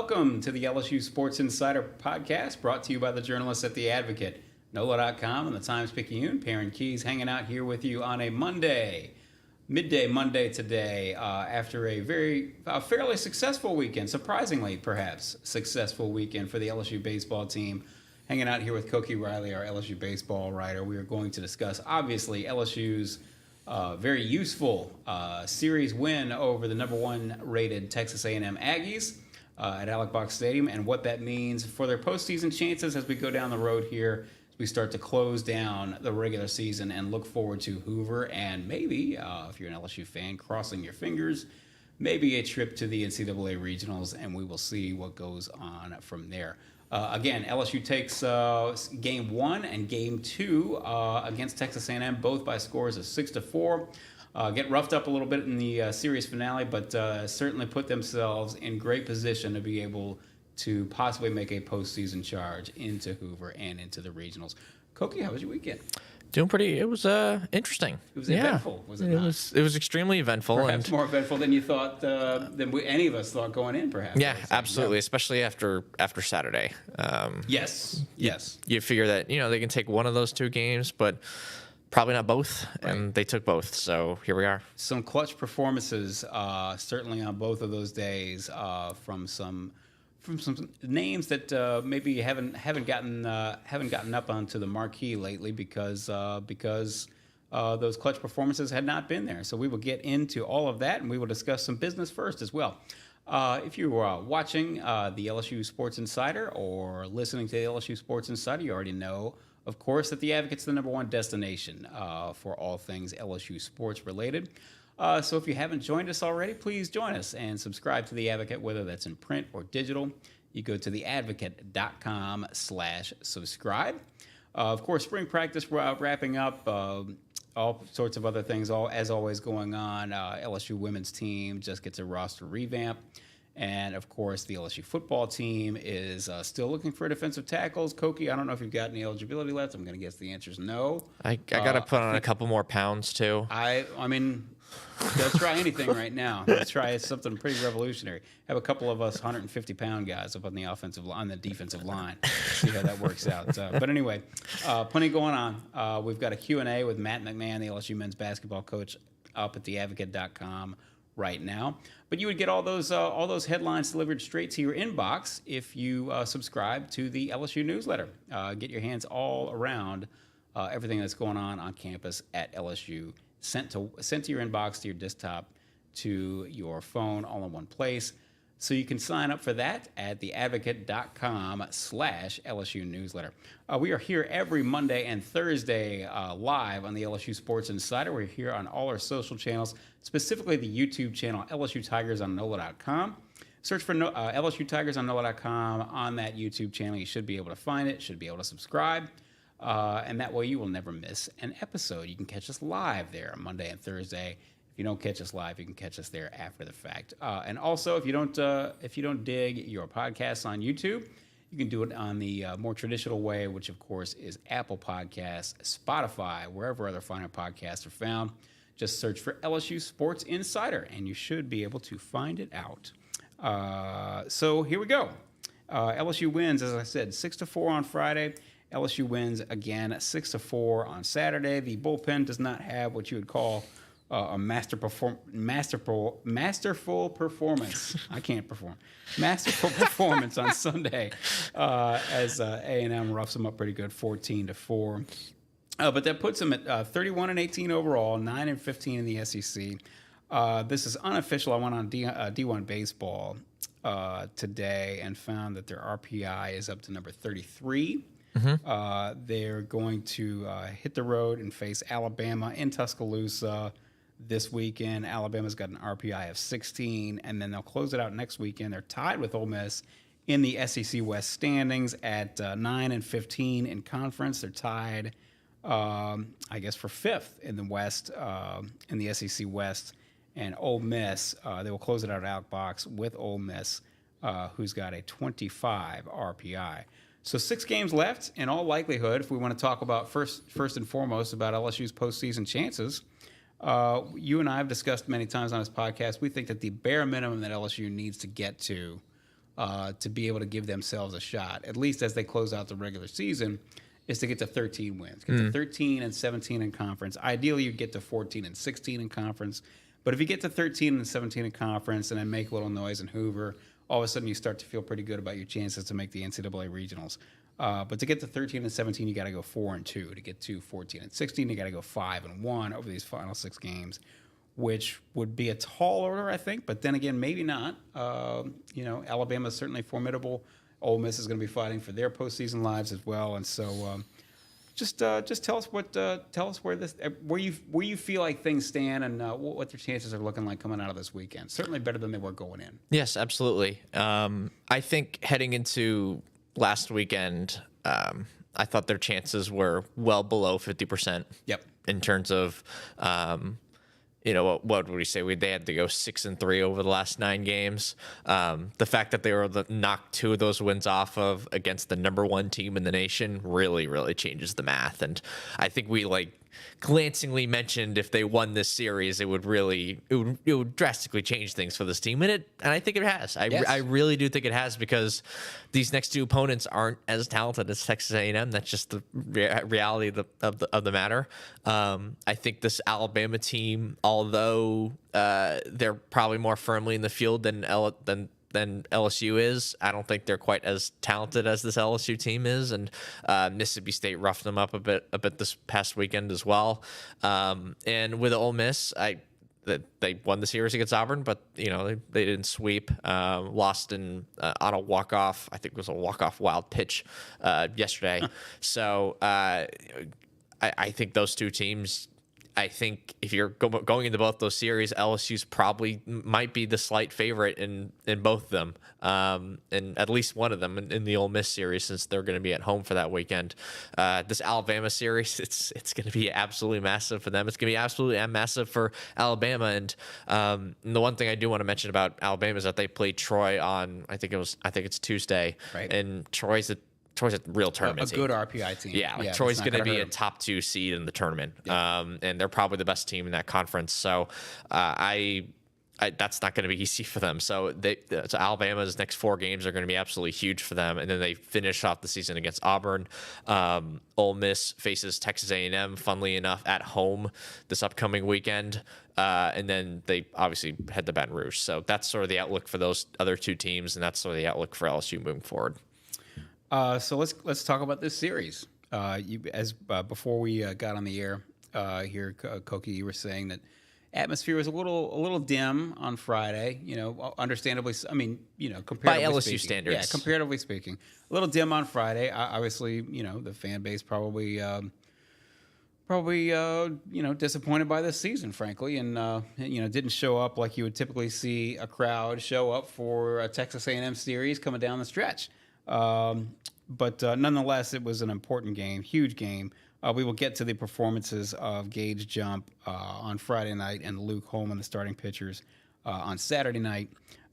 Welcome to the LSU Sports Insider podcast, brought to you by the journalists at The Advocate, NOLA.com, and the Times-Picayune. Perryn Keys hanging out here with you on a Monday, midday Monday today, after a fairly successful weekend, surprisingly perhaps successful weekend for the LSU baseball team. Hanging out here with Koki Riley, our LSU baseball writer. We are going to discuss, obviously, LSU's very useful series win over the number one rated Texas A&M Aggies at Alex Box Stadium, and what that means for their postseason chances as we go down the road here, as we start to close down the regular season and look forward to Hoover and maybe, if you're an LSU fan, crossing your fingers, maybe a trip to the NCAA regionals, and we will see what goes on from there. Again, LSU takes Game 1 and Game 2 against Texas A&M, both by scores of 6-4. Get roughed up a little bit in the series finale, but certainly put themselves in great position to be able to possibly make a postseason charge into Hoover and into the regionals. Koki, how was your weekend? Doing pretty. It was interesting. It was eventful, was it not? It was extremely eventful. Perhaps more eventful than you thought, any of us thought going in, perhaps. Yeah, absolutely, especially after Saturday. Yes. You figure that, they can take one of those two games, but probably not both, and they took both, so here we are. Some clutch performances, certainly on both of those days, from some names that maybe haven't gotten up onto the marquee lately because those clutch performances had not been there. So we will get into all of that, and we will discuss some business first as well. If you are watching the LSU Sports Insider or listening to the LSU Sports Insider, you already know, of course, that the Advocate's the number one destination for all things LSU sports related. So if you haven't joined us already, please join us and subscribe to The Advocate, whether that's in print or digital. You go to theadvocate.com/subscribe. Of course, spring practice wrapping up, all sorts of other things, as always, going on. LSU women's team just gets a roster revamp. And, of course, the LSU football team is still looking for defensive tackles. Koki, I don't know if you've got any eligibility left. I'm going to guess the answer is no. I got to put on a couple more pounds, too. I mean, let's try anything right now. Let's try something pretty revolutionary. Have a couple of us 150-pound guys up on the defensive line. See how that works out. But anyway, plenty going on. We've got a Q&A with Matt McMahon, the LSU men's basketball coach, up at theadvocate.com right now. But you would get all those headlines delivered straight to your inbox if you subscribe to the LSU newsletter. Get your hands all around everything that's going on campus at LSU, sent to your inbox, to your desktop, to your phone, all in one place. So you can sign up for that at theadvocate.com/LSU newsletter. We are here every Monday and Thursday live on the LSU Sports Insider. We're here on all our social channels, specifically the YouTube channel LSU Tigers on NOLA.com. Search for LSU Tigers on NOLA.com on that YouTube channel. You should be able to find it, should be able to subscribe. And that way you will never miss an episode. You can catch us live there on Monday and Thursday. If you don't catch us live, you can catch us there after the fact. And also, if you don't dig your podcasts on YouTube, you can do it on the more traditional way, which of course is Apple Podcasts, Spotify, wherever other finer podcasts are found. Just search for LSU Sports Insider, and you should be able to find it out. So here we go. LSU wins, as I said, 6-4 on Friday. LSU wins again 6-4 on Saturday. The bullpen does not have what you would call a masterful performance. I can't perform. Masterful performance on Sunday as A&M roughs them up pretty good, 14-4. But that puts them at 31-18 overall, 9-15 in the SEC. This is unofficial. I went on D1 Baseball today and found that their RPI is up to number 33. Mm-hmm. They're going to hit the road and face Alabama in Tuscaloosa this weekend. Alabama's got an RPI of 16, and then they'll close it out next weekend. They're tied with Ole Miss in the SEC West standings at 9-15 in conference. They're tied, I guess, for fifth in the West, in the SEC West. And Ole Miss, they will close it out at Alex Box with Ole Miss, who's got a 25 RPI. So 6 games left. In all likelihood, if we want to talk about first and foremost about LSU's postseason chances, you and I have discussed many times on this podcast, we think that the bare minimum that LSU needs to get to to be able to give themselves a shot, at least as they close out the regular season, is to get to 13 wins. Get to 13 and 17 in conference. Ideally, you get to 14 and 16 in conference. But if you get to 13 and 17 in conference and then make a little noise in Hoover, all of a sudden you start to feel pretty good about your chances to make the NCAA regionals. But to get to 13 and 17, you got to go 4-2. To get to 14 and 16, you got to go 5-1 over these final 6 games, which would be a tall order, I think. But then again, maybe not. Alabama is certainly formidable. Ole Miss is going to be fighting for their postseason lives as well, and so just tell us where you feel like things stand and what their chances are looking like coming out of this weekend. Certainly better than they were going in. Yes, absolutely. I think heading into last weekend, I thought their chances were well below 50%. Yep. In terms of what would we say? They had to go 6-3 over the last 9 games. The fact that they were knocked 2 of those wins off of against the number 1 team in the nation really, really changes the math. And I think we glancingly mentioned if they won this series, it would drastically change things for this team, and I think it has. I really do think it has, because these next 2 opponents aren't as talented as Texas A&M. That's just the reality of the matter. I think this Alabama team, although they're probably more firmly in the field than LSU is, I don't think they're quite as talented as this LSU team is, and Mississippi State roughed them up a bit this past weekend as well. And with Ole Miss, they won the series against Auburn, but they didn't sweep. Lost on a walk-off. I think it was a walk-off wild pitch yesterday. So I think those 2 teams. I think if you're going into both those series, LSU's probably might be the slight favorite in both of them, and at least one of them in the Ole Miss series, since they're going to be at home for that weekend. This Alabama series, it's going to be absolutely massive for them. It's going to be absolutely massive for Alabama. And the one thing I do want to mention about Alabama is that they played Troy on I think it's Tuesday, right. And Troy's a real tournament team. A good RPI team. Yeah, Troy's going to be a top 2 seed in the tournament, and they're probably the best team in that conference. So that's not going to be easy for them. So Alabama's next 4 games are going to be absolutely huge for them, and then they finish off the season against Auburn. Ole Miss faces Texas A&M, funnily enough, at home this upcoming weekend, and then they obviously head to Baton Rouge. So that's sort of the outlook for those other 2 teams, and that's sort of the outlook for LSU moving forward. So let's talk about this series. Before we got on the air here, Koki, you were saying that atmosphere was a little dim on Friday. Understandably. I mean, comparatively by LSU speaking. standards. Yeah, comparatively speaking, a little dim on Friday. Obviously, the fan base probably disappointed by this season, frankly, and didn't show up like you would typically see a crowd show up for a Texas A&M series coming down the stretch. But nonetheless, it was an important game, huge game. We will get to the performances of Gage Jump on Friday night and Luke Holman, the starting pitchers, on Saturday night.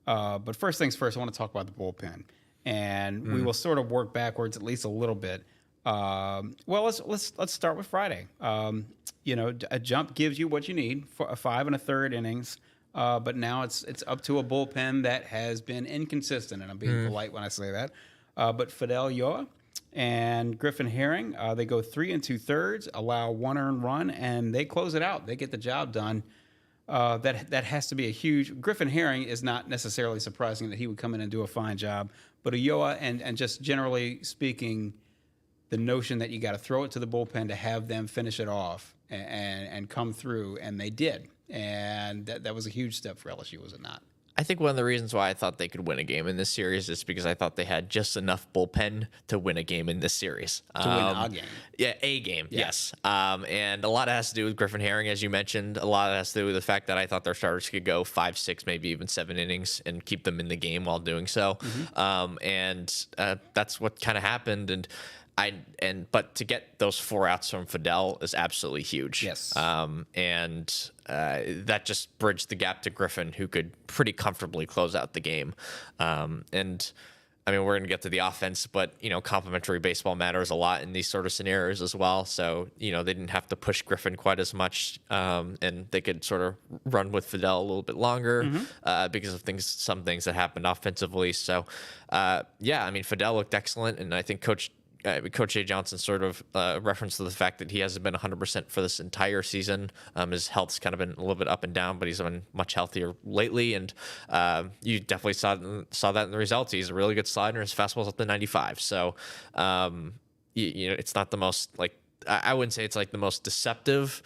But first things first, I want to talk about the bullpen, and we will sort of work backwards at least a little bit. Let's start with Friday. A jump gives you what you need for 5 1/3 innings. But now it's up to a bullpen that has been inconsistent, and I'm being polite when I say that. But Fidel Ulloa and Griffin Herring, they go 3 2/3, allow 1 earned run, and they close it out. They get the job done. That has to be a huge. Griffin Herring is not necessarily surprising that he would come in and do a fine job, but Ulloa and just generally speaking, the notion that you got to throw it to the bullpen to have them finish it off and come through, and they did, and that was a huge step for LSU, was it not? I think one of the reasons why I thought they could win a game in this series is because I thought they had just enough bullpen to win a game in this series. To win a game. Yeah, a game, yes. And a lot has to do with Griffin Herring, as you mentioned. A lot has to do with the fact that I thought their starters could go 5, 6, maybe even 7 innings and keep them in the game while doing so. And that's what kind of happened. But to get those 4 outs from Fidel is absolutely huge. Yes. That just bridged the gap to Griffin, who could pretty comfortably close out the game. And I mean, we're going to get to the offense, but, complementary baseball matters a lot in these sort of scenarios as well. So, they didn't have to push Griffin quite as much, and they could sort of run with Fidel a little bit longer because of some things that happened offensively. So, I mean, Fidel looked excellent, and I think Coach Jay Johnson sort of referenced to the fact that he hasn't been 100% for this entire season. His health's kind of been a little bit up and down, but he's been much healthier lately. And you definitely saw that in the results. He's a really good slider. His fastball's up to 95. So, it's not the most I wouldn't say it's like the most deceptive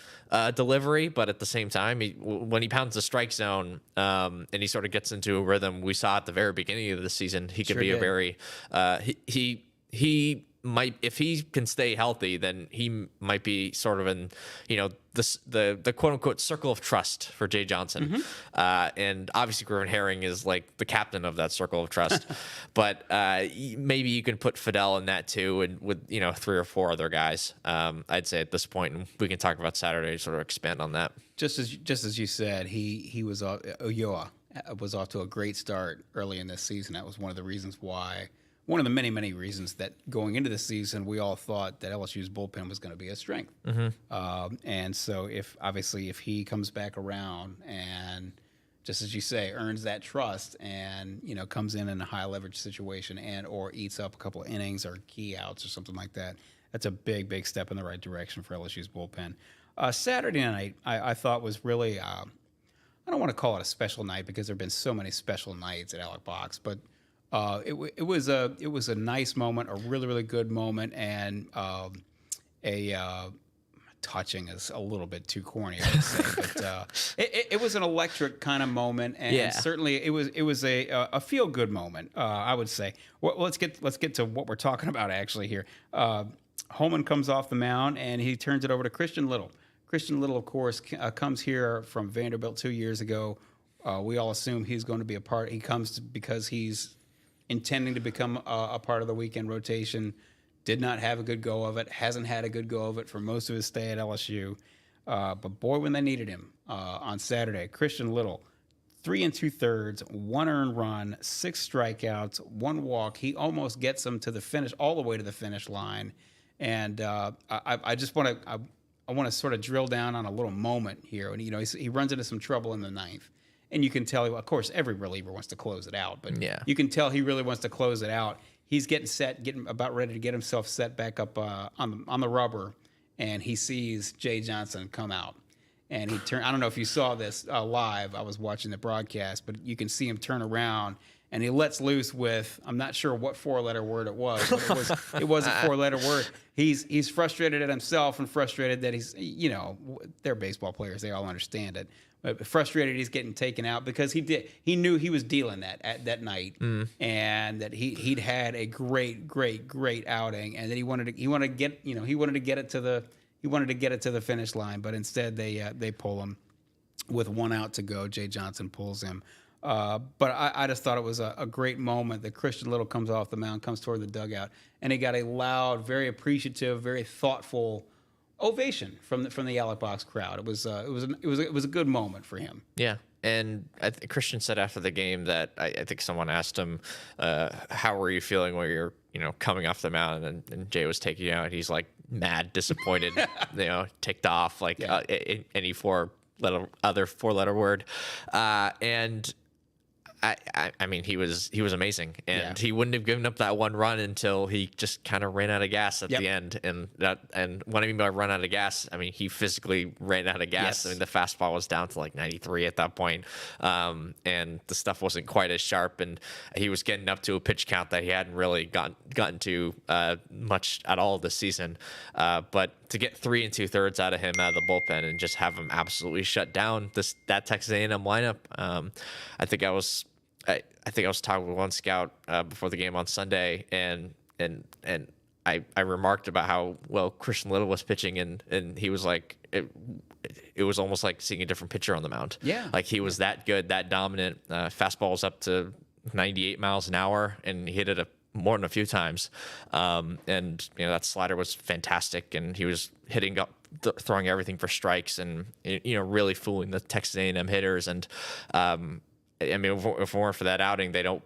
delivery, but at the same time, when he pounds the strike zone and he sort of gets into a rhythm, we saw at the very beginning of the season, he could be a very he might, if he can stay healthy, then he might be sort of in, the quote unquote circle of trust for Jay Johnson. And obviously Griffin Herring is like the captain of that circle of trust, but maybe you can put Fidel in that too. And with, 3 or 4 other guys, I'd say at this point, and we can talk about Saturday, sort of expand on that. Just as you said, he was Ulloa was off to a great start early in this season. That was one of the reasons why. One of the many, many reasons that going into the season, we all thought that LSU's bullpen was going to be a strength. And so if he comes back around and, just as you say, earns that trust and, comes in a high leverage situation and or eats up a couple of innings or key outs or something like that, that's a big, big step in the right direction for LSU's bullpen. Saturday night, I thought was really, I don't want to call it a special night because there have been so many special nights at Alex Box, but it was a nice moment, a really, really good moment, and touching is a little bit too corny, I would say, but it was an electric kind of moment, and certainly it was a feel good moment, I would say. Well, let's get to what we're talking about actually here. Holman comes off the mound and he turns it over to Christian Little. Christian Little, of course, comes here from Vanderbilt 2 years ago. We all assume he's going to be a part. He comes because he's intending to become a part of the weekend rotation. Did not have a good go of it. Hasn't had a good go of it for most of his stay at LSU. But boy, when they needed him on Saturday, Christian Little, 3 2/3, 1 earned run, 6 strikeouts, 1 walk. He almost gets them to the finish, all the way to the finish line. And I just want to sort of drill down on a little moment here. And he runs into some trouble in the ninth. And you can tell, of course, every reliever wants to close it out, but you can tell he really wants to close it out. He's getting about ready to get himself set back up on the rubber, and he sees Jay Johnson come out. And I don't know if you saw this live. I was watching the broadcast, but you can see him turn around, and he lets loose with, I'm not sure what 4-letter word it was, but it was a 4-letter word. He's frustrated at himself and frustrated that he's, they're baseball players. They all understand it. But frustrated he's getting taken out because he knew he was dealing that night, and that he'd had a great outing, and that he wanted to get it to the finish line, but instead they pull him with 1 out to go. Jay Johnson pulls him. But I just thought it was a great moment that Christian Little comes off the mound, comes toward the dugout, and he got a loud, very appreciative, very thoughtful ovation from the Alex Box crowd. It was a good moment for him. Yeah. And Christian said after the game that I think someone asked him, how were you feeling when you're, coming off the mound, and Jay was taking you out. He's like mad, disappointed, ticked off, like any other 4-letter word. And I mean, he was amazing, and he wouldn't have given up that 1 run until he just kind of ran out of gas at the end. And what I mean by run out of gas, I mean he physically ran out of gas. Yes. I mean the fastball was down to like 93 at that point, and the stuff wasn't quite as sharp, and he was getting up to a pitch count that he hadn't really gotten to much at all this season. But to get 3 2/3 out of him out of the bullpen and just have him absolutely shut down that Texas A&M lineup, I think I was talking with one scout before the game on Sunday, and I remarked about how well Christian Little was pitching, and he was like, it was almost like seeing a different pitcher on the mound. Yeah, like he was that good, that dominant. Fastball was up to 98 miles an hour, and he hit it more than a few times. And that slider was fantastic, and he was hitting up, throwing everything for strikes, and really fooling the Texas A&M hitters. And I mean, if it weren't for that outing, they don't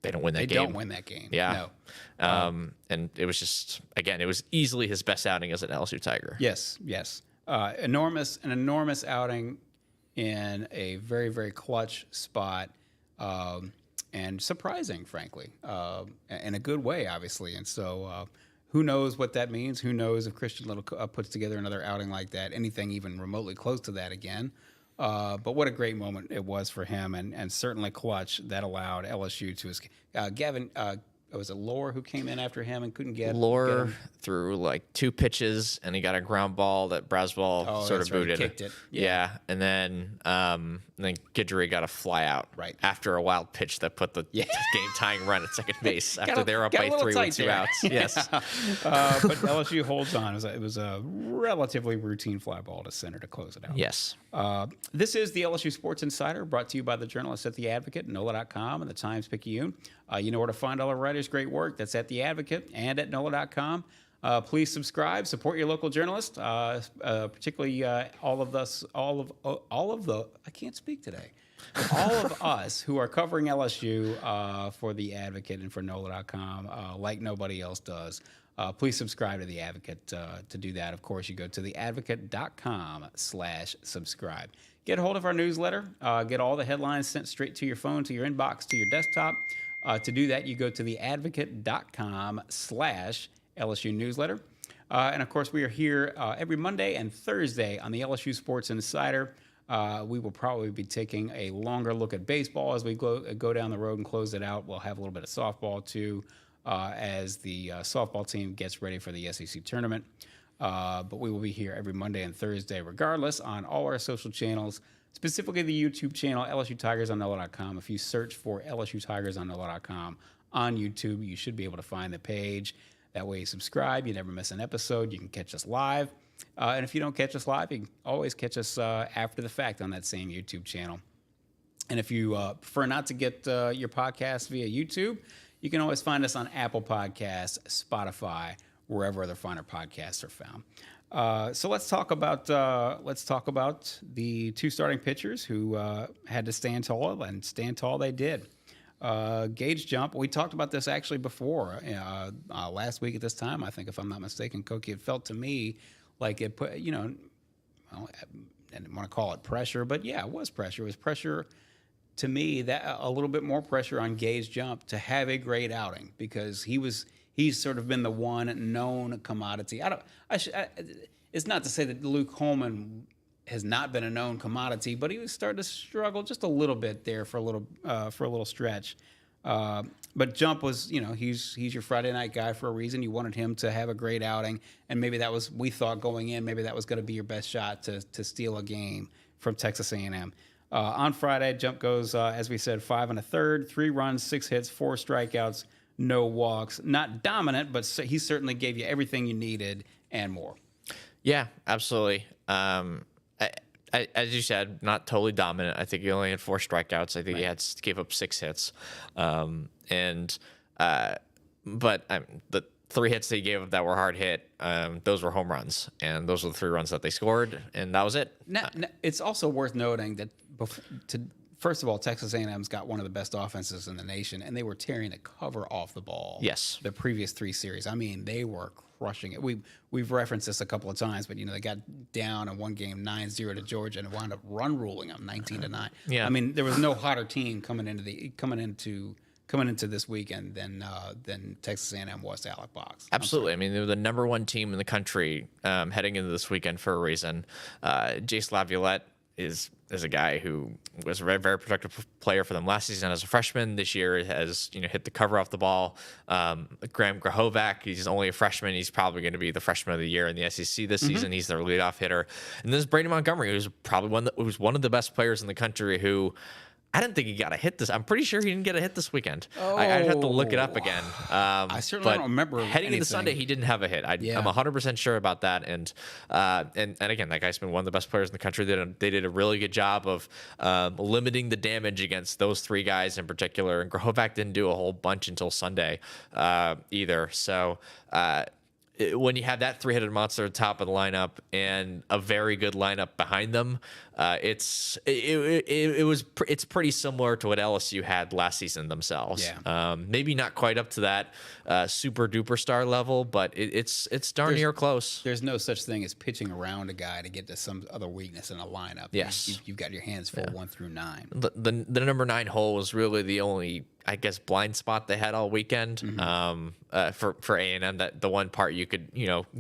they don't win that They game. don't win that game. Yeah. No. And it was just, again, it was easily his best outing as an LSU Tiger. Yes. An enormous outing in a very, very clutch spot, and surprising, frankly, in a good way, obviously. And so, who knows what that means? Who knows if Christian Little puts together another outing like that, anything even remotely close to that again. But what a great moment it was for him, and certainly clutch that allowed LSU to escape. Gavin, was it Lohr who came in after him and couldn't get Lohr him? threw like 2 pitches, and he got a ground ball that Braswell sort of booted. Kicked it. Yeah. And then Guidry got a fly out after a wild pitch that put the game tying run at second base after they were up by 3 with 2 outs. Yes. But LSU holds on. It was a relatively routine fly ball to center to close it out. Yes. This is the LSU Sports Insider, brought to you by the journalists at The Advocate, NOLA.com, and the Times-Picayune. You know where to find all our writers' great work. That's at The Advocate and at NOLA.com. Please subscribe, support your local journalist, particularly all of the. I can't speak today. All of us who are covering LSU for The Advocate and for NOLA.com, like nobody else does. Please subscribe to The Advocate. To do that, of course, you go to theadvocate.com/subscribe. Get a hold of our newsletter. Get all the headlines sent straight to your phone, to your inbox, to your desktop. To do that, you go to theadvocate.com/LSU newsletter. And of course, we are here every Monday and Thursday on the LSU Sports Insider. We will probably be taking a longer look at baseball as we go down the road and close it out. We'll have a little bit of softball too, as the softball team gets ready for the SEC tournament. But we will be here every Monday and Thursday regardless on all our social channels, specifically the YouTube channel, LSU Tigers on NOLA.com. If you search for LSU Tigers on NOLA.com on YouTube, you should be able to find the page. That way you subscribe, you never miss an episode, you can catch us live. And if you don't catch us live, you can always catch us after the fact on that same YouTube channel. And if you prefer not to get your podcast via YouTube, you can always find us on Apple Podcasts, Spotify, wherever other finer podcasts are found. So let's talk about the 2 starting pitchers who had to stand tall, and stand tall they did. Gage jump. We talked about this actually before last week at this time. I think, if I'm not mistaken, Koki, it felt to me like it put, I didn't want to call it pressure, but yeah, it was pressure. It was pressure to me, that a little bit more pressure on Gage jump to have a great outing, because he's sort of been the one known commodity. It's not to say that Luke Holman has not been a known commodity, but he was starting to struggle just a little bit there for a little stretch. But Jump was, he's your Friday night guy for a reason. You wanted him to have a great outing, and maybe that was, we thought going in, maybe that was going to be your best shot to steal a game from Texas A&M. On Friday, Jump goes, as we said, 5 1/3, 3 runs, 6 hits, 4 strikeouts, no walks. Not dominant, but he certainly gave you everything you needed and more. Yeah, absolutely. As you said, not totally dominant. I think he only had 4 strikeouts. I think he gave up 6 hits. But the 3 hits that he gave up that were hard hit, those were home runs, and those were the 3 runs that they scored, and that was it. Now, it's also worth noting that first of all, Texas A&M's got one of the best offenses in the nation, and they were tearing the cover off the ball. Yes, the previous 3 series. I mean, they were crushing it. We've referenced this a couple of times, but they got down in one game 9-0 to Georgia and wound up run ruling them 19-9. Yeah, I mean, there was no hotter team coming into this weekend than Texas A&M was to Alec Box. Absolutely. I mean, they were the number 1 team in the country heading into this weekend for a reason. Jace Laviolette is a guy who was a very, very productive player for them last season as a freshman. This year has hit the cover off the ball. Graham Grahovac, he's only a freshman. He's probably going to be the freshman of the year in the SEC this season. He's their leadoff hitter. And this is Brady Montgomery, who's probably one of the best players in the country, who I didn't think he got a hit this. I'm pretty sure he didn't get a hit this weekend. I'd have to look it up again. I certainly don't remember. Heading into Sunday, he didn't have a hit. I'm 100% sure about that. And again, that guy's been one of the best players in the country. They did a really good job of limiting the damage against those 3 guys in particular. And Grahovac didn't do a whole bunch until Sunday either. So when you have that three-headed monster at the top of the lineup and a very good lineup behind them, it's pretty similar to what LSU had last season themselves. Yeah. Maybe not quite up to that super duper star level, but it's darn near close. There's no such thing as pitching around a guy to get to some other weakness in a lineup. Yes. You've got your hands full 1 through 9. The number 9 hole was really the only, I guess, blind spot they had all weekend. For A&M, that the one part you could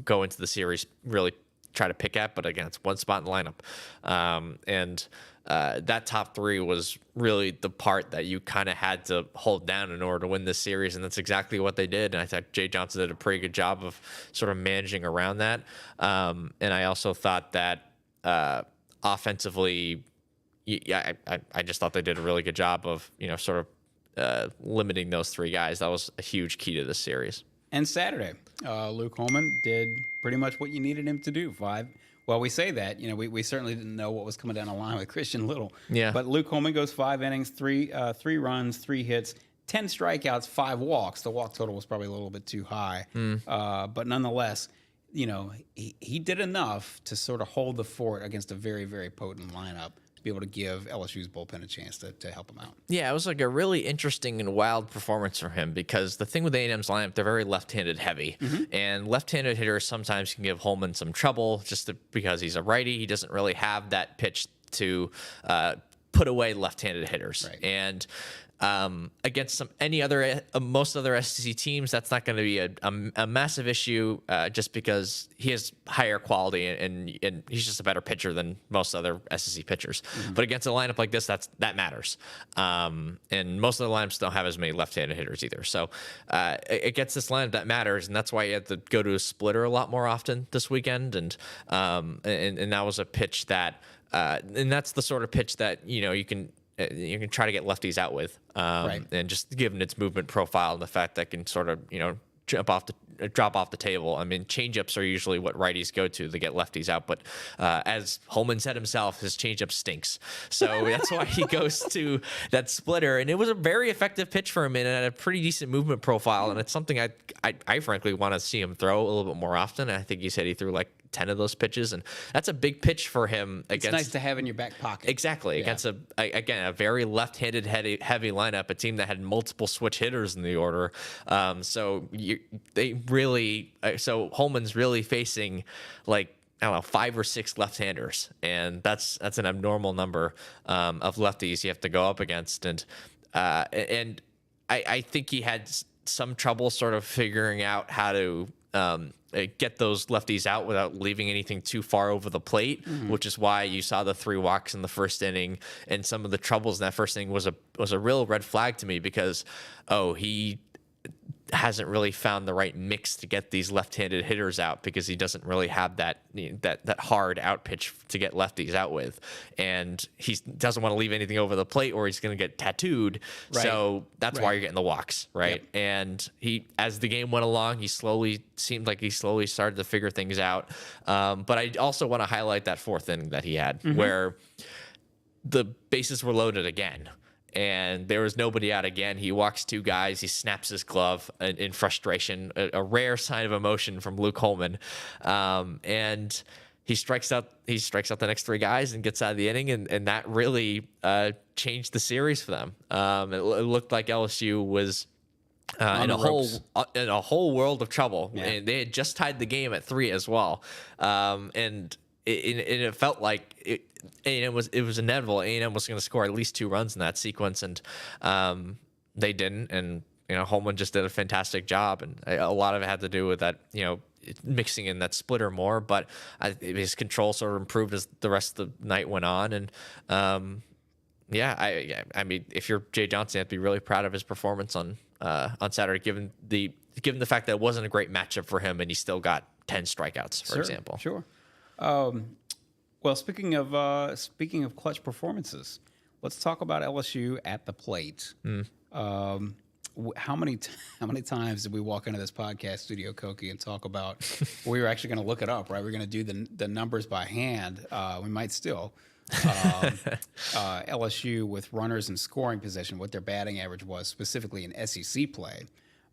go into the series really try to pick at, but again, it's one spot in the lineup, and that top 3 was really the part that you kind of had to hold down in order to win this series, and that's exactly what they did. And I thought Jay Johnson did a pretty good job of sort of managing around that. And I also thought that offensively, I just thought they did a really good job of sort of limiting those 3 guys. That was a huge key to this series. And Saturday, Luke Holman did pretty much what you needed him to do. Well, we say that, we certainly didn't know what was coming down the line with Christian Little. Yeah. But Luke Holman goes 5 innings, 3 runs, 3 hits, 10 strikeouts, 5 walks. The walk total was probably a little bit too high. But nonetheless, he did enough to sort of hold the fort against a very, very potent lineup, be able to give LSU's bullpen a chance to help him out. Yeah, it was like a really interesting and wild performance from him, because the thing with A&M's lineup, they're very left-handed heavy, and left-handed hitters sometimes can give Holman some trouble because he's a righty. He doesn't really have that pitch to put away left-handed hitters. Right. And against most other SEC teams, that's not going to be a massive issue, just because he has higher quality and he's just a better pitcher than most other SEC pitchers. But against a lineup like this, that matters. And most of the lineups don't have as many left-handed hitters either. So against this lineup, that matters, and that's why you have to go to a splitter a lot more often this weekend. And that was a pitch that, and that's the sort of pitch that you can try to get lefties out with, and just given its movement profile and the fact that it can sort of drop off the table. I mean, changeups are usually what righties go to get lefties out, but as Holman said himself, his changeup stinks. So that's why he goes to that splitter, and it was a very effective pitch for him and had a pretty decent movement profile, and it's something I frankly want to see him throw a little bit more often. And I think he said he threw like 10 of those pitches, and that's a big pitch for him. It's nice to have in your back pocket. Exactly. Yeah. Against a very left-handed heavy lineup, a team that had multiple switch hitters in the order. So Holman's really facing I don't know, 5 or 6 left-handers, and that's an abnormal number of lefties you have to go up against. And I think he had some trouble sort of figuring out how to get those lefties out without leaving anything too far over the plate, which is why you saw the 3 walks in the first inning, and some of the troubles in that first inning was a real red flag to me, because he hasn't really found the right mix to get these left-handed hitters out, because he doesn't really have that hard out pitch to get lefties out with, and he doesn't want to leave anything over the plate or he's going to get tattooed. Right. So that's why you're getting the walks, right? Yep. And as the game went along, he slowly started to figure things out. But I also want to highlight that 4th inning that he had, where the bases were loaded again, and there was nobody out again. He walks 2 guys. He snaps his glove in frustration, a rare sign of emotion from Luke Holman. And he strikes out the next 3 guys and gets out of the inning, and that really changed the series for them. It looked like LSU was in a whole world of trouble, and they had just tied the game at 3 as well. And it felt like A&M was inevitable. A&M was going to score at least 2 runs in that sequence, and they didn't. And Holman just did a fantastic job, and a lot of it had to do with that mixing in that splitter more. But his control sort of improved as the rest of the night went on, and I mean, if you're Jay Johnson, you have to be really proud of his performance on Saturday, given the fact that it wasn't a great matchup for him, and he still got 10 strikeouts, for example. Sure. Well, speaking of clutch performances, let's talk about LSU at the plate. How many times did we walk into this podcast studio, Koki, and talk about? We were actually going to look it up, right? We're going to do the numbers by hand. We might still. LSU with runners in scoring position, what their batting average was, specifically in SEC play.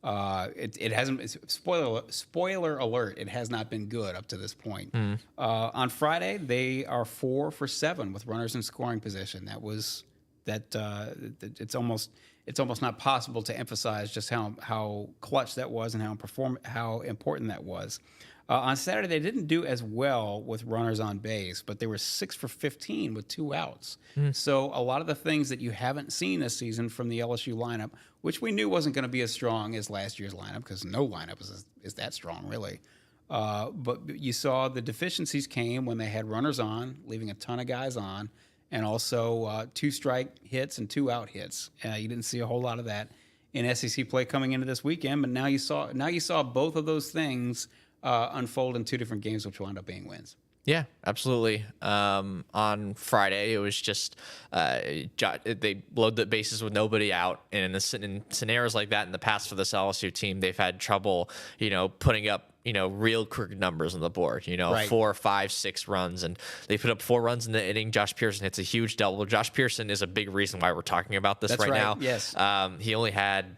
It hasn't. Spoiler alert! It has not been good up to this point. On Friday, they are 4 for 7 with runners in scoring position. That was that. It's almost not possible to emphasize just how clutch that was and how important that was. On Saturday, they didn't do as well with runners on base, but they were 6 for 15 with 2 outs. So a lot of the things that you haven't seen this season from the LSU lineup, which we knew wasn't going to be as strong as last year's lineup, because no lineup is that strong, really. But you saw the deficiencies came when they had runners on, leaving a ton of guys on, and also 2 strike hits and 2 out hits. You didn't see a whole lot of that in SEC play coming into this weekend, but now you saw both of those things unfold in 2 different games, which wound up being wins. Yeah, absolutely. On Friday, it was just they load the bases with nobody out, and in scenarios like that in the past for this LSU team, they've had trouble, putting up real quick numbers on the board. Right. 4, 5, 6 runs, and they put up 4 runs in the inning. Josh Pearson hits a huge double. Josh Pearson is a big reason why we're talking about this right now. Yes. He only had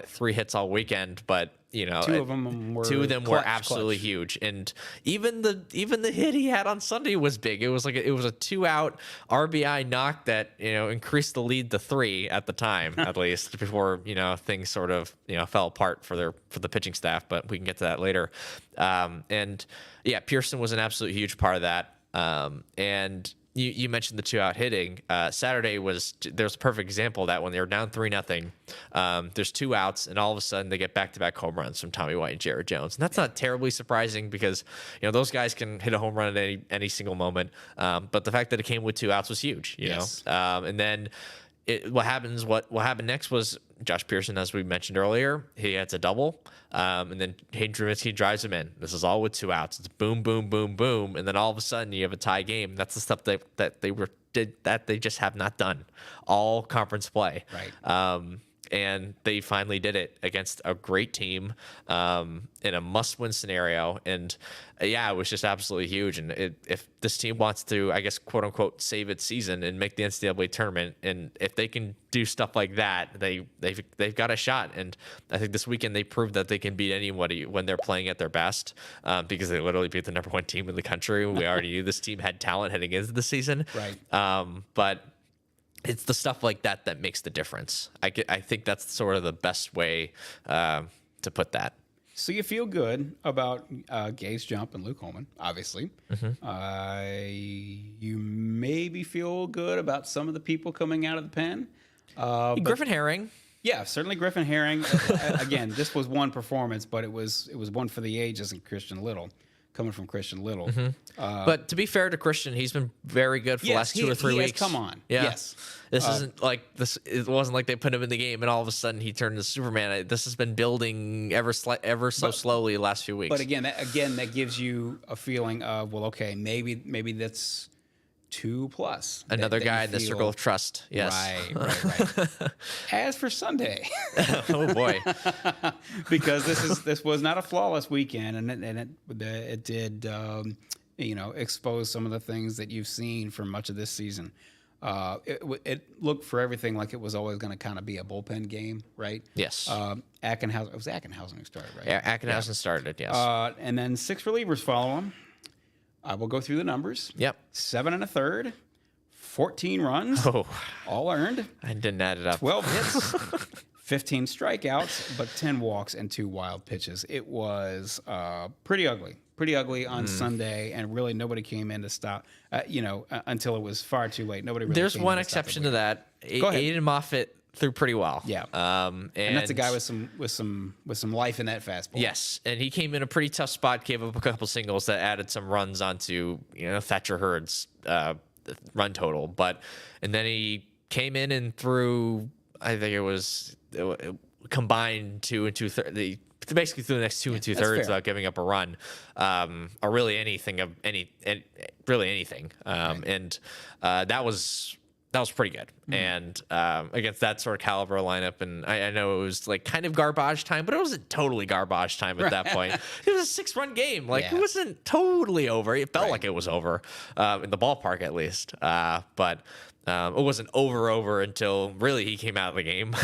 3 hits all weekend, but 2 of them were absolutely huge, and even the hit he had on Sunday was big. It was a 2-out RBI knock that increased the lead to 3 at the time, at least before things sort of fell apart for the pitching staff. But we can get to that later. And yeah, Pearson was an absolute huge part of that. And you mentioned the 2-out hitting. Saturday there's a perfect example of that when they were down 3-0. There's 2 outs, and all of a sudden they get back-to-back home runs from Tommy White and Jared Jones. And that's not terribly surprising because those guys can hit a home run at any single moment. But the fact that it came with 2 outs was huge. Yes. And then what happened next was Josh Pearson, as we mentioned earlier, he hits a double, and then Hayden Trubisky drives him in. This is all with 2 outs. It's boom, boom, boom, boom, and then all of a sudden you have a tie game. That's the stuff that they just have not done all conference play. Right. And they finally did it against a great team in a must-win scenario. And it was just absolutely huge. And if this team wants to, I guess, quote unquote, save its season and make the NCAA tournament, and if they can do stuff like that, they've got a shot. And I think this weekend they proved that they can beat anybody when they're playing at their best, because they literally beat the number 1 team in the country. We already knew this team had talent heading into the season. Right. But it's the stuff like that makes the difference. I think that's sort of the best way to put that. So you feel good about Gage Jump and Luke Holman, obviously. You maybe feel good about some of the people coming out of the pen. Griffin Herring. Yeah, certainly Griffin Herring. Again, this was one performance, but it was one for the ages in Christian Little. Coming from Christian Little. But to be fair to Christian, he's been very good for the last 2 or 3 weeks. Come on. Yeah. Yes. This isn't like this. It wasn't like they put him in the game and all of a sudden he turned into Superman. This has been building ever so slowly the last few weeks. But again, that gives you a feeling of, well, okay, maybe that's 2+. Another guy in the circle of trust. Yes. Right. As for Sunday, oh boy, because this was not a flawless weekend, and it did expose some of the things that you've seen for much of this season. It looked for everything like it was always going to kind of be a bullpen game, right? Yes. Ackenhausen, it was Ackenhausen who started, right? Yeah, Ackenhausen started. Yes. And then 6 relievers follow him. I will go through the numbers. Yep. 7 1/3, 14 runs, all earned. I didn't add it up. 12 hits, 15 strikeouts, but 10 walks and 2 wild pitches. It was pretty ugly on Sunday, and really nobody came in to stop. Until it was far too late. Nobody. Really There's came one in to stop exception to that. Aiden Moffitt threw pretty well. Yeah. And that's a guy with some life in that fastball. Yes, and he came in a pretty tough spot, gave up a couple singles that added some runs onto Thatcher Hurd's run total, and then he came in and threw. I think it was combined 2 2/3. Basically through the next 2 2/3 without giving up a run, or really anything of really anything. And that was pretty good. And against that sort of caliber lineup, and I know it was like kind of garbage time, but it wasn't totally garbage time at that point. It was a 6-run game. It wasn't totally over. It felt like it was over in the ballpark at least. But it wasn't over until really he came out of the game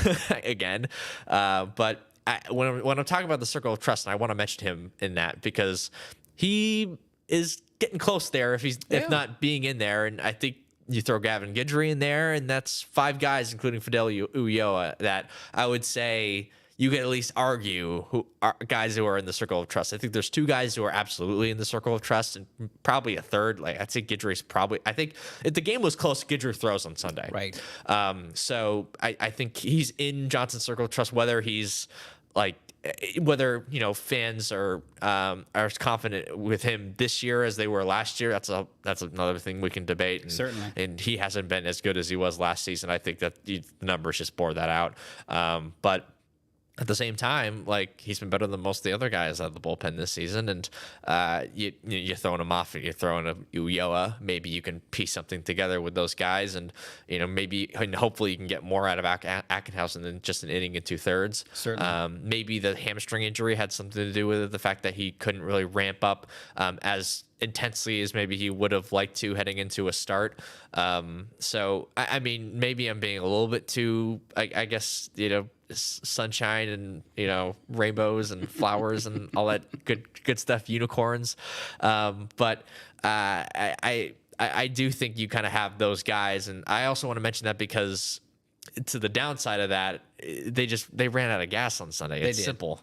again. But when I'm talking about the circle of trust, and I want to mention him in that because he is getting close there if not being in there. And I think you throw Gavin Guidry in there, and that's 5 guys, including Fidel Ulloa, that I would say you could at least argue who are guys who are in the circle of trust. I think there's 2 guys who are absolutely in the circle of trust, and probably a third. Like I'd say Guidry's probably. I think if the game was close, Guidry throws on Sunday. Right. So I think he's in Johnson's circle of trust, whether he's like. Whether fans are as confident with him this year as they were last year, that's another thing we can debate. And, certainly, and he hasn't been as good as he was last season. I think that the numbers just bore that out. But at the same time, like he's been better than most of the other guys out of the bullpen this season, and you're throwing him off, you're throwing a Ulloa. Maybe you can piece something together with those guys, and hopefully you can get more out of Ackenhausen than just an inning and 2/3. Certainly, maybe the hamstring injury had something to do with it. The fact that he couldn't really ramp up as intensely as maybe he would have liked to heading into a start. So I mean, maybe I'm being a little bit too, I guess, sunshine and rainbows and flowers and all that good stuff, unicorns. But I do think you kind of have those guys, and I also want to mention that because to the downside of that, they ran out of gas on Sunday. It's simple.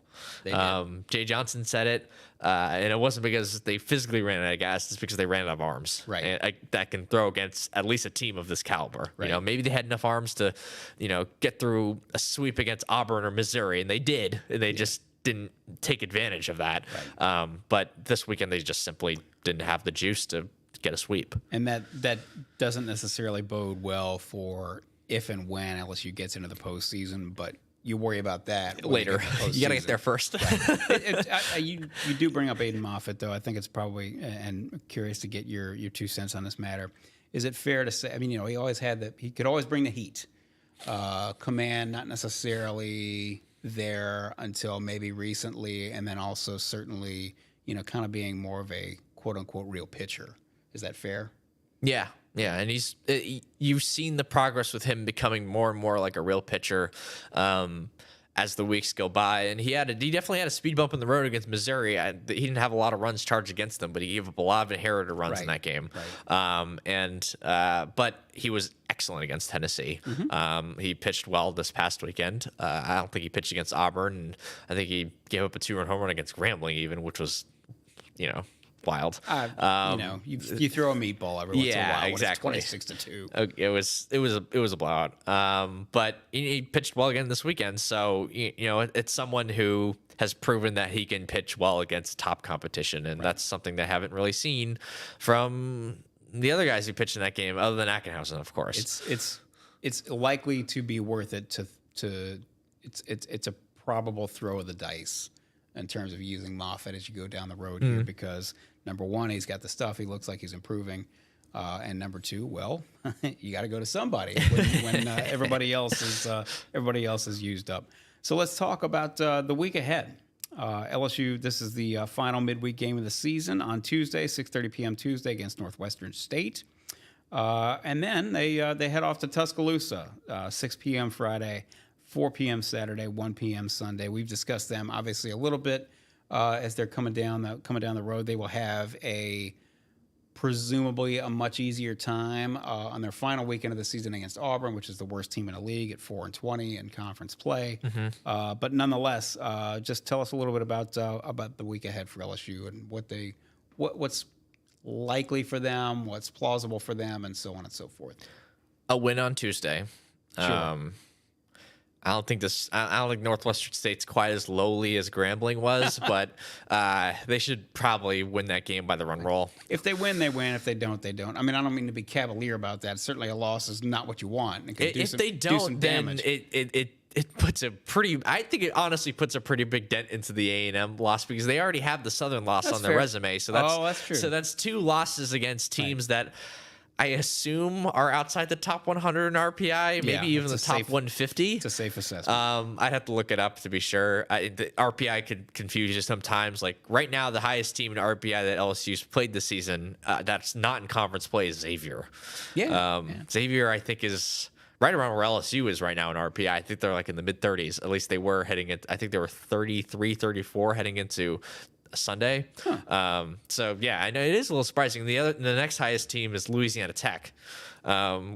Jay Johnson said it, and it wasn't because they physically ran out of gas. It's because they ran out of arms, right? And that can throw against at least a team of this caliber. Right. Maybe they had enough arms to, get through a sweep against Auburn or Missouri, and they did. And they just didn't take advantage of that. Right. But this weekend they just simply didn't have the juice to get a sweep. And that doesn't necessarily bode well for if and when LSU gets into the postseason, but you worry about that later. You got to get there first. Right. You do bring up Aiden Moffitt, though. I think it's probably, and I'm curious to get your 2 cents on this matter. Is it fair to say? I mean, he always had he could always bring the heat. Command, not necessarily there until maybe recently, and then also certainly, kind of being more of a quote unquote real pitcher. Is that fair? Yeah. Yeah, and you've seen the progress with him becoming more and more like a real pitcher as the weeks go by, and he definitely had a speed bump in the road against Missouri. He didn't have a lot of runs charged against them, but he gave up a lot of inherited runs in that game. Right. But he was excellent against Tennessee. Mm-hmm. He pitched well this past weekend. I don't think he pitched against Auburn, and I think he gave up a 2-run home run against Grambling, even, which was, wild. You throw a meatball every once in a while. Exactly. It's 26-2. It was a blowout. But he pitched well again this weekend. So it's someone who has proven that he can pitch well against top competition, and that's something that I haven't really seen from the other guys who pitched in that game, other than Ackenhausen, of course. It's likely to be worth it it's a probable throw of the dice in terms of using Moffitt as you go down the road here, because number one, he's got the stuff. He looks like he's improving. And number two, well, you got to go to somebody when everybody else is used up. So let's talk about the week ahead. LSU, this is the final midweek game of the season on Tuesday, 6:30 p.m. Tuesday against Northwestern State. And then they head off to Tuscaloosa, 6 p.m. Friday, 4 p.m. Saturday, 1 p.m. Sunday. We've discussed them obviously a little bit as they're coming down the road. They will have presumably a much easier time on their final weekend of the season against Auburn, which is the worst team in the league at 4-20 in conference play. But nonetheless, just tell us a little bit about the week ahead for LSU and what's likely for them, what's plausible for them, and so on and so forth. A win on Tuesday. Sure. I don't think Northwestern State's quite as lowly as Grambling was, but they should probably win that game by the run roll. If they win, they win. If they don't, they don't. I mean, I don't mean to be cavalier about that. Certainly, a loss is not what you want. If they don't, then it puts a pretty. I think it honestly puts a pretty big dent into the A&M loss, because they already have the Southern loss on their resume. So that's true. So that's 2 losses against teams that I assume are outside the top 100 in RPI, maybe even the top 150. It's a safe assessment. I'd have to look it up to be sure. The RPI could confuse you sometimes. Like right now, the highest team in RPI that LSU's played this season that's not in conference play is Xavier. Xavier, I think, is right around where LSU is right now in RPI. I think they're like in the mid 30s. At least they were I think they were 33, 34 heading into Sunday. So yeah, I know it is a little surprising. The next highest team is Louisiana Tech,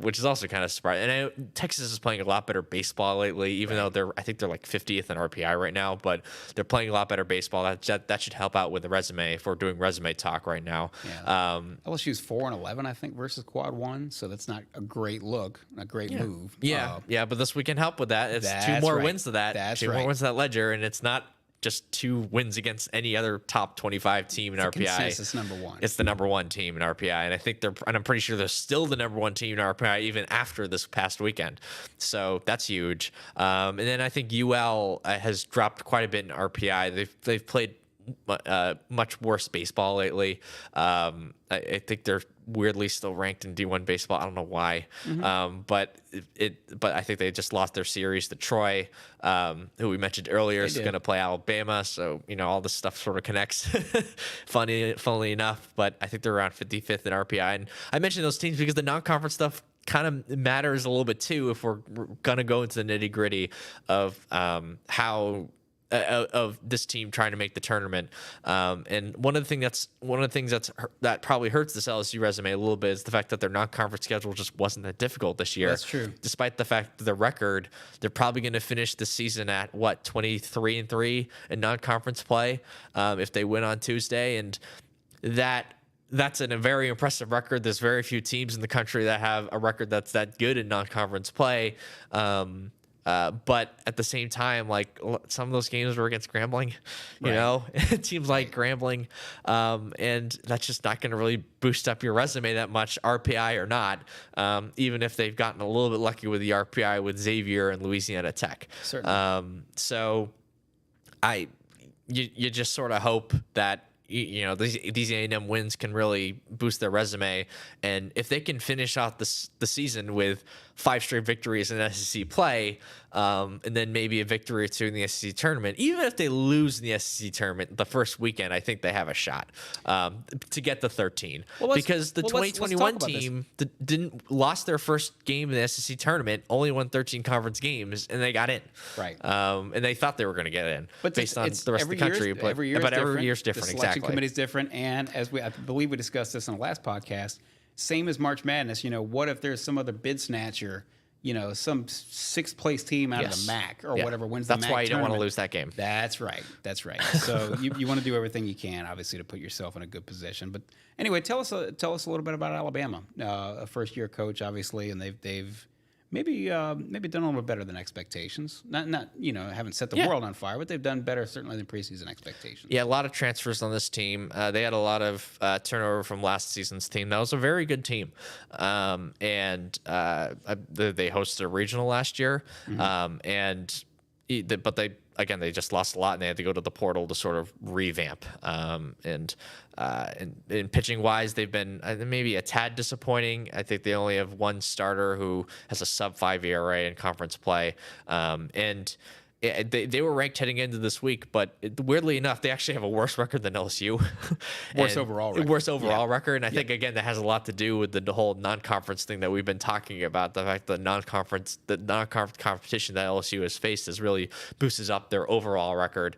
which is also kind of surprising. And I know Texas is playing a lot better baseball lately, even though I think they're like 50th in RPI right now, but they're playing a lot better baseball. That should help out with the resume if we're doing resume talk right now. Yeah. LSU's 4-11, I think, versus quad 1, so that's not a great look, a great move. Yeah, but this week can help with that. It's two more wins to that. That's two more wins to that ledger, and it's not just 2 wins against any other top 25 team in RPI. Consensus number 1. It's the number 1 team in RPI, and I think I'm pretty sure they're still the number 1 team in RPI even after this past weekend. So that's huge. And then I think UL has dropped quite a bit in RPI. They've played much worse baseball lately. I think they're weirdly still ranked in D1 baseball. I don't know why, but I think they just lost their series to Troy, who we mentioned earlier is going to play Alabama. So all this stuff sort of connects. Funnily enough, but I think they're around 55th in RPI. And I mentioned those teams because the non-conference stuff kind of matters a little bit too if we're gonna go into the nitty gritty of how. Of this team trying to make the tournament, and one of the things that probably hurts this LSU resume a little bit is the fact that their non-conference schedule just wasn't that difficult this year. That's true. Despite the fact that the record, they're probably going to finish the season at 23-3 in non-conference play if they win on Tuesday, and that's a very impressive record. There's very few teams in the country that have a record that's that good in non-conference play. But at the same time, like some of those games were against Grambling, teams like Grambling, and that's just not going to really boost up your resume that much, RPI or not, even if they've gotten a little bit lucky with the RPI with Xavier and Louisiana Tech. Certainly. So you just sort of hope that these A&M wins can really boost their resume, and if they can finish out the season with 5 straight victories in SEC play, and then maybe a victory or 2 in the SEC tournament, even if they lose in the SEC tournament the first weekend, I think they have a shot to get the 13. Because the 2021 team lost their first game in the SEC tournament, only won 13 conference games, and they got in. Right. And they thought they were going to get in based on the rest of the country. But every year's different. The selection committee's different, and I believe we discussed this on the last podcast. Same as March Madness, what if there's some other bid snatcher, some 6th place team out of the MAC or whatever wins the MAC. That's why you don't want to lose that game. That's right. So you want to do everything you can, obviously, to put yourself in a good position. But anyway, tell us a little bit about Alabama. A first-year coach, obviously, and they've maybe done a little bit better than expectations. Not haven't set the world on fire, but they've done better certainly than preseason expectations. Yeah, a lot of transfers on this team. They had a lot of turnover from last season's team. That was a very good team, and they hosted a regional last year, but they just lost a lot, and they had to go to the portal to sort of revamp. And pitching wise, they've been maybe a tad disappointing. I think they only have one starter who has a sub-5 ERA in conference play, and they were ranked heading into this week, but weirdly enough, they actually have a worse record than LSU. Worse overall record. And I think, again, that has a lot to do with the whole non-conference thing that we've been talking about. The fact that non-conference competition that LSU has faced has really boosted up their overall record,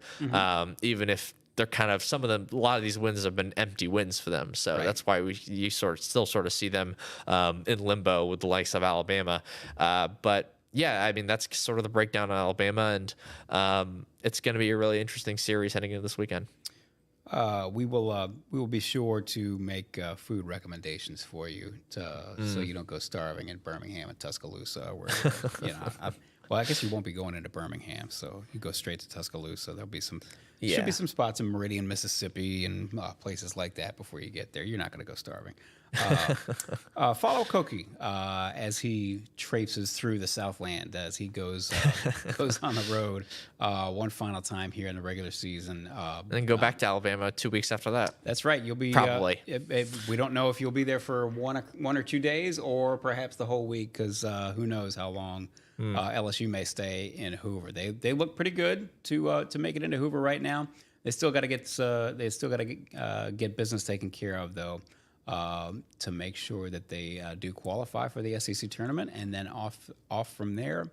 even if they're kind of a lot of these wins have been empty wins for them. So that's why you still sort of see them in limbo with the likes of Alabama. But yeah, I mean, that's sort of the breakdown on Alabama, and it's going to be a really interesting series heading into this weekend. We will be sure to make food recommendations for you so you don't go starving in Birmingham and Tuscaloosa. Well, I guess you won't be going into Birmingham, so you go straight to Tuscaloosa. There'll be should be some spots in Meridian, Mississippi, and places like that before you get there. You're not going to go starving. Follow Koki as he traipses through the Southland, as he goes on the road one final time here in the regular season. And then go back to Alabama 2 weeks after that. That's right. You'll be probably. We don't know if you'll be there for one or 2 days or perhaps the whole week, because who knows how long LSU may stay in Hoover. They look pretty good to make it into Hoover right now. They still got to get business taken care of though. to make sure that they do qualify for the SEC tournament, and then off from there,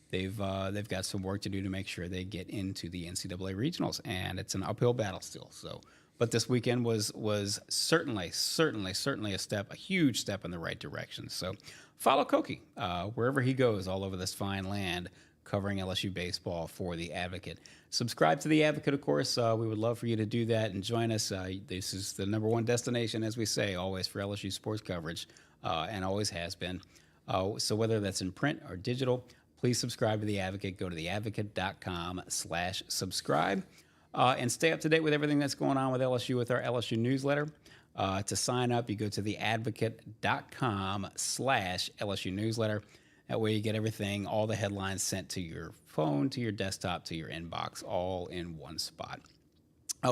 they've got some work to do to make sure they get into the NCAA regionals, and it's an uphill battle still. So, but this weekend was certainly a huge step in the right direction. So, follow Koki wherever he goes, all over this fine land, covering LSU baseball for the Advocate. Subscribe to the Advocate, of course. We would love for you to do that and join us. This is the number one destination, as we say, always for LSU sports coverage, and always has been. So whether that's in print or digital, please subscribe to the Advocate. Go to theadvocate.com/subscribe and stay up to date with everything that's going on with LSU with our LSU newsletter. To sign up, you go to theadvocate.com/LSU newsletter. That way you get everything, all the headlines sent to your phone, to your desktop, to your inbox, all in one spot.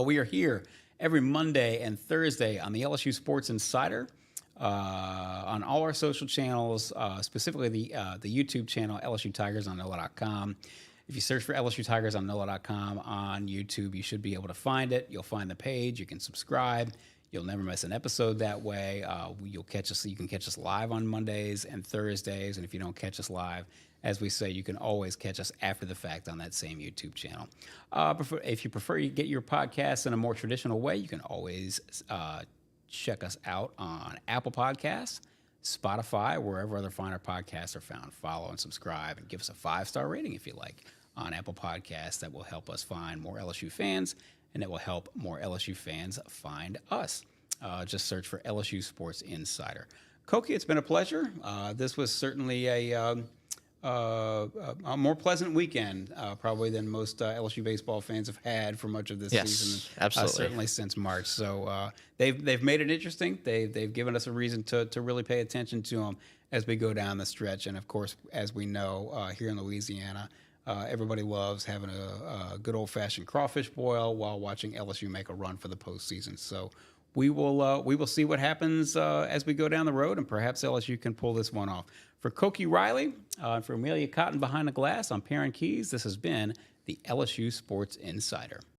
We are here every Monday and Thursday on the LSU Sports Insider, on all our social channels, specifically the YouTube channel, LSU Tigers on NOLA.com. If you search for LSU Tigers on NOLA.com on YouTube, you should be able to find it. You'll find the page. You can subscribe. You'll never miss an episode that way. You can catch us live on Mondays and Thursdays, and if you don't catch us live, as we say, you can always catch us after the fact on that same YouTube channel. If you prefer to get your podcasts in a more traditional way, you can always check us out on Apple Podcasts, Spotify, wherever other finer podcasts are found. Follow and subscribe, and give us a 5-star rating if you like on Apple Podcasts. That will help us find more LSU fans, and it will help more LSU fans find us. Just search for LSU Sports Insider. Koki, it's been a pleasure. This was certainly a more pleasant weekend, probably than most LSU baseball fans have had for much of this season. Absolutely. Certainly since March. So they've made it interesting. They've given us a reason to really pay attention to them as we go down the stretch. And of course, as we know, here in Louisiana, everybody loves having a good old-fashioned crawfish boil while watching LSU make a run for the postseason. So we will see what happens as we go down the road, and perhaps LSU can pull this one off. For Koki Riley, for Amelia Cotton behind the glass, I'm Perryn Keys. This has been the LSU Sports Insider.